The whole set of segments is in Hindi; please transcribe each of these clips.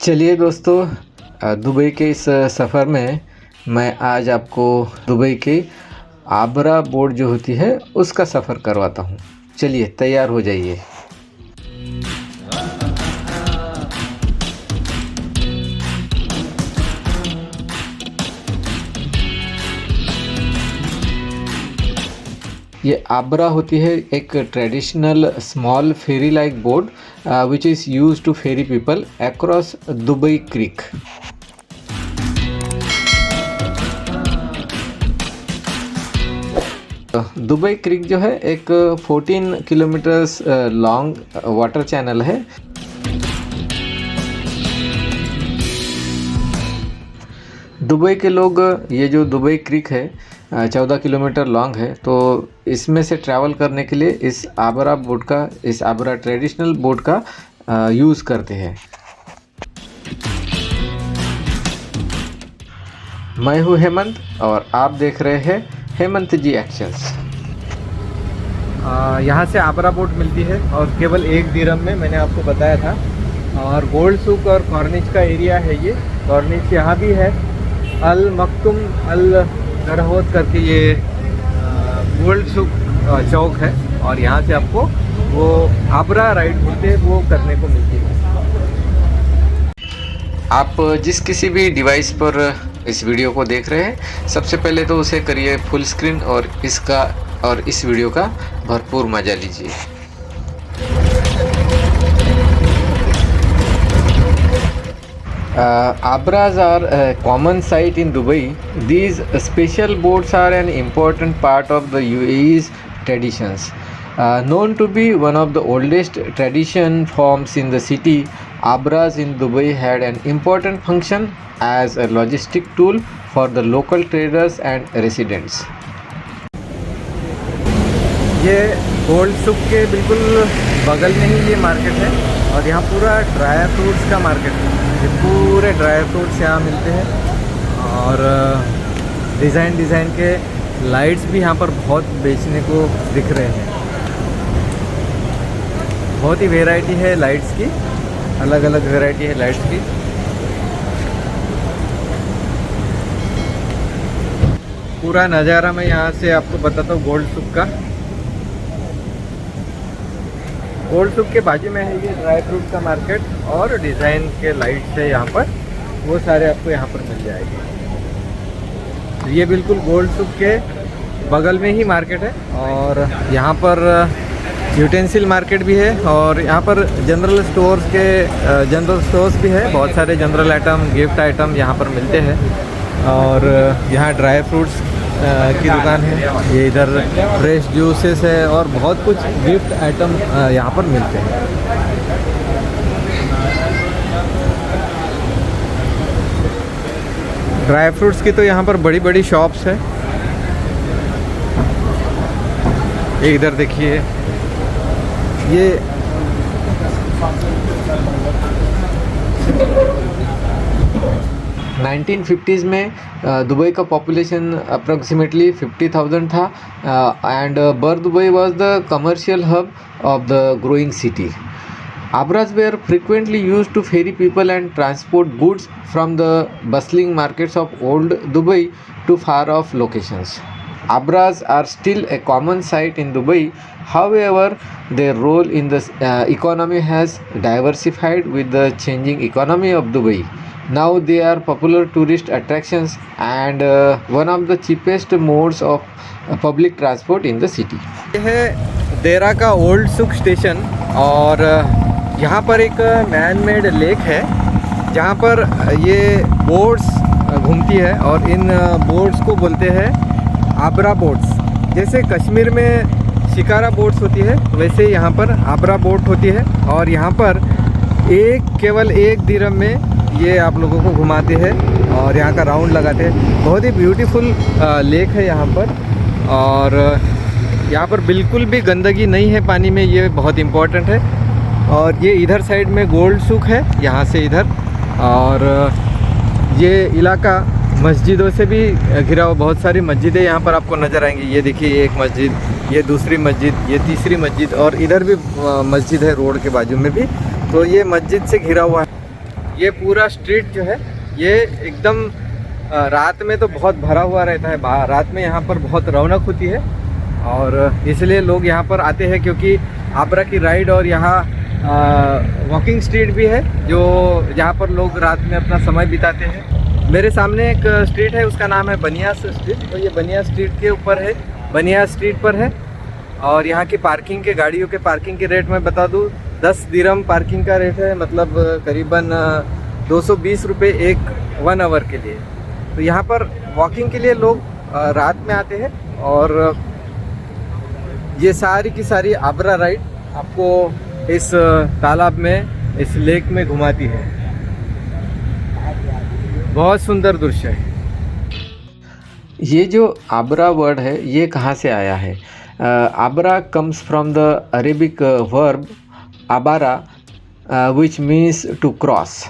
चलिए दोस्तों, दुबई के इस सफ़र में मैं आज आपको दुबई के आबरा बोट जो होती है उसका सफ़र करवाता हूँ। चलिए तैयार हो जाइए। ये आबरा होती है एक traditional small ferry like boat which is use to ferry people across Dubai creek. Dubai creek जो है एक 14 किलोमीटर्स लॉन्ग वाटर चैनल है। दुबई के लोग ये जो दुबई क्रीक है 14 किलोमीटर लॉन्ग है, तो इसमें से ट्रैवल करने के लिए इस आबरा ट्रेडिशनल बोट का यूज़ करते हैं। मैं हूँ हेमंत और आप देख रहे हैं हेमंत जी एक्शंस। यहाँ से आबरा बोट मिलती है और केवल 1 दिरहम में, मैंने आपको बताया था। और गोल्ड सूक और कॉर्निश का एरिया है ये। कॉर्निश यहाँ भी है, अल मखतुम अल गरहोत करके ये गोल्ड सूक चौक है। और यहाँ से आपको वो आबरा राइड बोलते हैं वो करने को मिलती है। आप जिस किसी भी डिवाइस पर इस वीडियो को देख रहे हैं, सबसे पहले तो उसे करिए फुल स्क्रीन और इस वीडियो का भरपूर मजा लीजिए। Abras are a common sight in Dubai. These special boats are an important part of the UAE's traditions. Known to be one of the oldest tradition forms in the city, Abras in Dubai had an important function as a logistic tool for the local traders and residents. ये गोल्ड सूक के बिल्कुल बगल में ही ये मार्केट है और यहाँ पूरा ड्राई फ्रूट्स का मार्केट है। ये पूरे ड्राई फ्रूट्स यहाँ मिलते हैं और डिज़ाइन के लाइट्स भी यहाँ पर बहुत बेचने को दिख रहे हैं। बहुत ही वैरायटी है लाइट्स की, अलग अलग वैरायटी है लाइट्स की। पूरा नज़ारा मैं यहाँ से आपको बताता हूँ गोल्ड सूक का। गोल्ड सूक के बाजू में है ये ड्राई फ्रूट का मार्केट और डिज़ाइन के लाइट्स है यहाँ पर, वो सारे आपको यहाँ पर मिल जाएंगे। ये बिल्कुल गोल्ड सूक के बगल में ही मार्केट है और यहाँ पर यूटेंसिल मार्केट भी है और यहाँ पर जनरल स्टोर्स भी है। बहुत सारे जनरल आइटम, गिफ्ट आइटम यहाँ पर मिलते हैं। और यहाँ ड्राई फ्रूट्स की दुकान है, ये इधर फ्रेश जूसेस है और बहुत कुछ गिफ्ट आइटम यहाँ पर मिलते हैं। ड्राई फ्रूट्स की तो यहाँ पर बड़ी बड़ी शॉप्स है। ये इधर देखिए, ये 1950s में दुबई का पॉपुलेशन अप्रॉक्सीमेटली 50,000 था and Bur Dubai was the commercial hub of the growing city. Abras were frequently used to ferry people and transport goods from the bustling markets of old Dubai to far off locations. Abras are still a common sight in Dubai. However, their role in the economy has diversified with the changing economy of Dubai. Now they are popular tourist attractions and one of the cheapest modes of public transport in the city. ये है देरा का ओल्ड सूक स्टेशन और यहाँ पर एक मैन मेड लेक है जहाँ पर ये बोट्स घूमती है और इन बोट्स को बोलते हैं आबरा बोट्स। जैसे कश्मीर में शिकारा बोट्स होती है वैसे यहाँ पर आबरा बोट होती है और यहाँ पर केवल 1 दिरहम में ये आप लोगों को घुमाते हैं और यहाँ का राउंड लगाते हैं। बहुत ही ब्यूटीफुल लेक है यहाँ पर और यहाँ पर बिल्कुल भी गंदगी नहीं है पानी में, ये बहुत इम्पोर्टेंट है। और ये इधर साइड में गोल्ड सूक है, यहाँ से इधर, और ये इलाका मस्जिदों से भी घिरा हुआ। बहुत सारी मस्जिदें यहाँ पर आपको नज़र आएंगी। ये देखिए, एक मस्जिद, ये दूसरी मस्जिद, ये तीसरी मस्जिद और इधर भी मस्जिद है रोड के बाजू में भी। तो ये मस्जिद से घिरा हुआ है। ये पूरा स्ट्रीट जो है ये एकदम रात में तो बहुत भरा हुआ रहता है। रात में यहाँ पर बहुत रौनक होती है और इसलिए लोग यहाँ पर आते हैं, क्योंकि आबरा की राइड और यहाँ वॉकिंग स्ट्रीट भी है जो जहाँ पर लोग रात में अपना समय बिताते हैं। मेरे सामने एक स्ट्रीट है, उसका नाम है बनियास स्ट्रीट। तो ये बनियास स्ट्रीट के ऊपर है, बनियास स्ट्रीट पर है। और यहाँ की पार्किंग के, गाड़ियों के पार्किंग के रेट मैं बता दूँ, 10 दिरहम पार्किंग का रेट है, मतलब करीबन 220 रुपये 1 आवर के लिए। तो यहाँ पर वॉकिंग के लिए लोग रात में आते हैं और ये सारी की सारी आबरा राइड आपको इस तालाब में, इस लेक में घुमाती है। बहुत सुंदर दृश्य है। ये जो आबरा वर्ड है ये कहाँ से आया है? Abra comes from the Arabic verb आबारा which means to cross.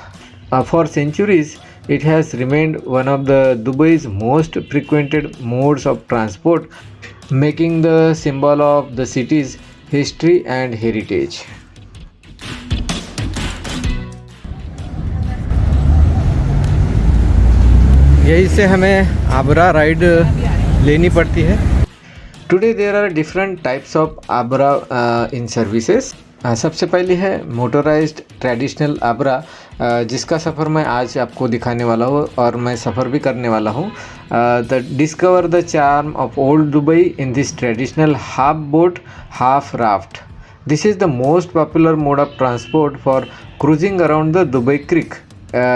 For centuries it has remained one of the Dubai's most frequented modes of transport, making the symbol of the city's history and heritage. यही से हमें आबरा राइड लेनी पड़ती है। Today there are different types of Abra in services. सबसे पहली है मोटराइज्ड ट्रेडिशनल आबरा, जिसका सफ़र मैं आज आपको दिखाने वाला हूँ और मैं सफ़र भी करने वाला हूँ। The discover the charm of old Dubai in this traditional half boat half raft. This is the most popular mode of transport for cruising around the Dubai creek,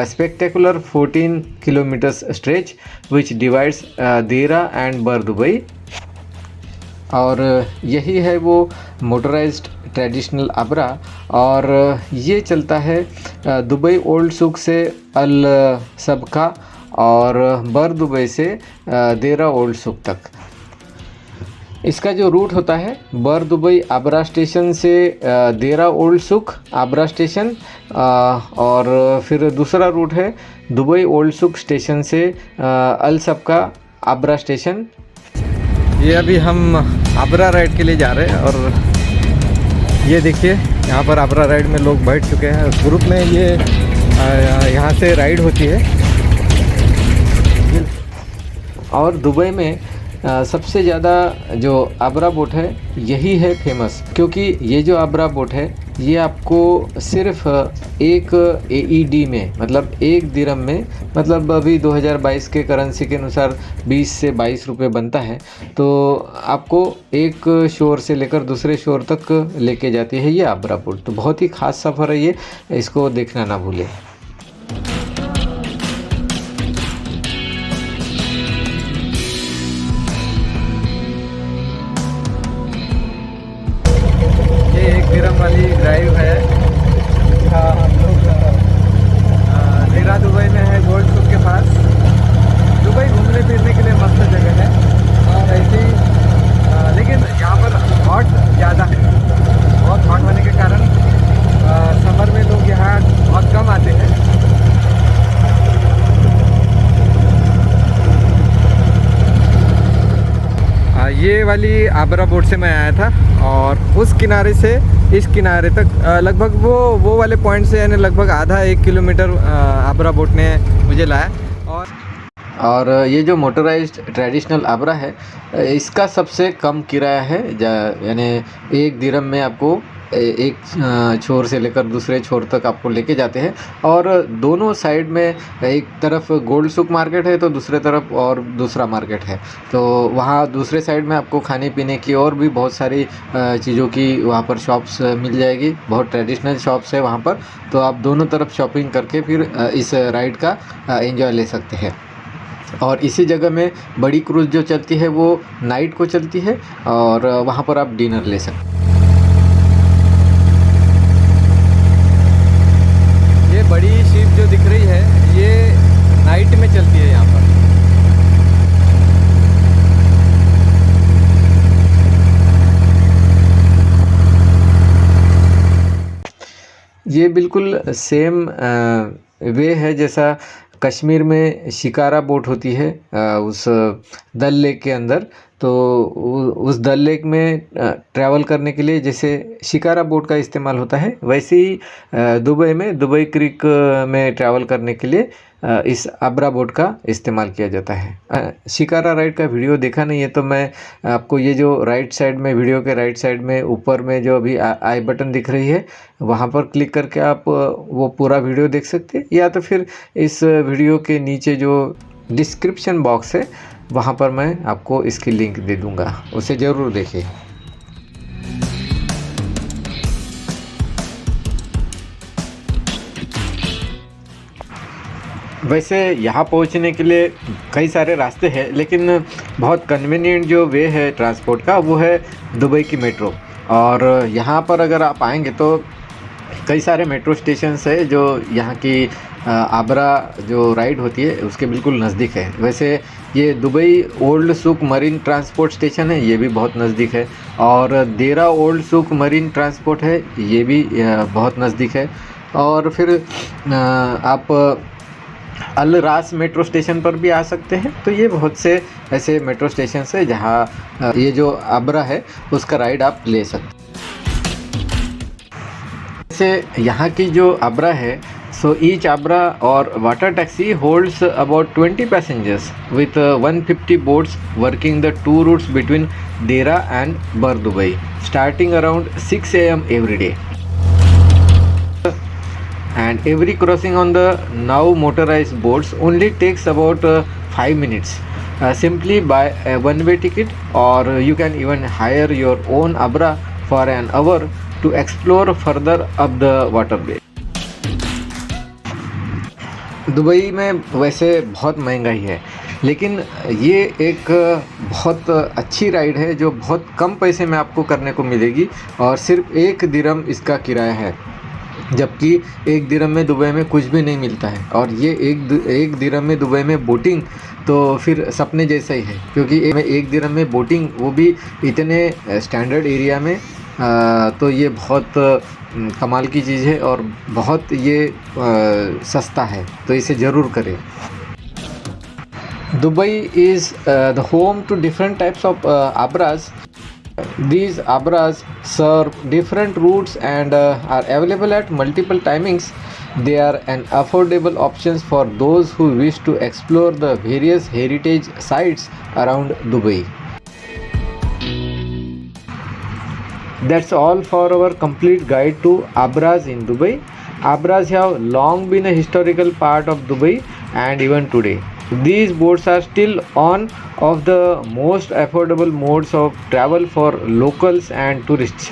spectacular 14 kilometers stretch which divides Deira and Bur Dubai. और यही है वो मोटराइज्ड ट्रेडिशनल आबरा और ये चलता है दुबई ओल्ड सुक से अल सबका और बर दुबई से देरा ओल्ड सुक तक। इसका जो रूट होता है बर दुबई आबरा स्टेशन से देरा ओल्ड सुक आबरा स्टेशन, और फिर दूसरा रूट है दुबई ओल्ड सुक स्टेशन से अल सबका आबरा स्टेशन। ये अभी हम आबरा राइड के लिए जा रहे हैं और ये देखिए यहाँ पर आबरा राइड में लोग बैठ चुके हैं ग्रुप में। ये यहाँ से राइड होती है। और दुबई में सबसे ज़्यादा जो आबरा बोट है यही है फेमस, क्योंकि ये जो आबरा बोट है ये आपको सिर्फ एक AED में, मतलब 1 दिरहम में, मतलब अभी 2022 के करेंसी के अनुसार 20 से 22 रुपये बनता है। तो आपको एक शोर से लेकर दूसरे शोर तक लेके जाती है ये आबरा बोट। तो बहुत ही ख़ास सफ़र है ये, इसको देखना ना भूलें। वाली ड्राइव है। हम लोग देरा दुबई में है, गोल्ड सुक के पास। दुबई घूमने फिरने के लिए मस्त जगह है और ऐसे ही, लेकिन यहाँ पर हॉट ज़्यादा है। बहुत हॉट होने के कारण समर में लोग यहाँ बहुत कम आते हैं। ये वाली आबरा बोट से मैं आया था और उस किनारे से इस किनारे तक लगभग वो वाले पॉइंट से, यानी लगभग आधा 1 किलोमीटर आबरा बोट ने मुझे लाया। और ये जो मोटराइज्ड ट्रेडिशनल आबरा है इसका सबसे कम किराया है, यानी 1 दिरहम में आपको एक छोर से लेकर दूसरे छोर तक आपको लेके जाते हैं। और दोनों साइड में, एक तरफ गोल्ड सुक मार्केट है तो दूसरे तरफ और दूसरा मार्केट है। तो वहाँ दूसरे साइड में आपको खाने पीने की और भी बहुत सारी चीज़ों की वहाँ पर शॉप्स मिल जाएगी। बहुत ट्रेडिशनल शॉप्स है वहाँ पर, तो आप दोनों तरफ शॉपिंग करके फिर इस राइड का एंजॉय ले सकते हैं। और इसी जगह में बड़ी क्रूज़ जो चलती है वो नाइट को चलती है और वहाँ पर आप डिनर ले सकते हैं। ये बड़ी शिप जो दिख रही है ये नाइट में चलती है यहाँ पर। ये बिल्कुल सेम वे है जैसा कश्मीर में शिकारा बोट होती है उस दल लेक के अंदर। तो उस डल लेक में ट्रैवल करने के लिए जैसे शिकारा बोट का इस्तेमाल होता है, वैसे ही दुबई में दुबई क्रीक में ट्रैवल करने के लिए इस आबरा बोट का इस्तेमाल किया जाता है। शिकारा राइड का वीडियो देखा नहीं है तो मैं आपको ये जो राइट साइड में, वीडियो के राइट साइड में ऊपर में जो अभी आई बटन दिख रही है, वहाँ पर क्लिक करके आप वो पूरा वीडियो देख सकते हैं, या तो फिर इस वीडियो के नीचे जो डिस्क्रिप्शन बॉक्स है वहाँ पर मैं आपको इसकी लिंक दे दूँगा, उसे ज़रूर देखिए। वैसे यहाँ पहुँचने के लिए कई सारे रास्ते हैं, लेकिन बहुत कन्वीनियंट जो वे है ट्रांसपोर्ट का वो है दुबई की मेट्रो। और यहाँ पर अगर आप आएंगे तो कई सारे मेट्रो स्टेशंस है जो यहाँ की आबरा जो राइड होती है उसके बिल्कुल नज़दीक है। वैसे ये दुबई ओल्ड सुक मरीन ट्रांसपोर्ट स्टेशन है, ये भी बहुत नज़दीक है, और देरा ओल्ड सुक मरीन ट्रांसपोर्ट है, ये भी बहुत नज़दीक है। और फिर आप अल रास मेट्रो स्टेशन पर भी आ सकते हैं। तो ये बहुत से ऐसे मेट्रो स्टेशन है जहाँ ये जो आबरा है उसका राइड आप ले सकते हैं। जैसे यहाँ की जो आबरा है, सो each abra or water taxi holds about 20 passengers with 150 boats working the 2 routes between Deira and Bur Dubai starting around 6 AM every day. And every crossing on the now motorized boats only takes about 5 minutes. Simply buy a one-way ticket, or you can even hire your own Abra for an hour to explore further up the waterway. Dubai में वैसे बहुत महंगाई है, लेकिन ये एक बहुत अच्छी राइड है जो बहुत कम पैसे में आपको करने को मिलेगी, और सिर्फ 1 दिरहम इसका किराया है, जबकि 1 दिरहम में दुबई में कुछ भी नहीं मिलता है। और ये एक दिरहम में दुबई में बोटिंग तो फिर सपने जैसा ही है, क्योंकि 1 दिरहम में बोटिंग, वो भी इतने स्टैंडर्ड एरिया में, तो ये बहुत कमाल की चीज़ है और बहुत ये सस्ता है, तो इसे ज़रूर करें। Dubai is the home to different types of abras. These Abras serve different routes and are available at multiple timings. They are an affordable options for those who wish to explore the various heritage sites around Dubai. That's all for our complete guide to Abras in Dubai. Abras have long been a historical part of Dubai, and even today these boats are still one of the most affordable modes of travel for locals and tourists.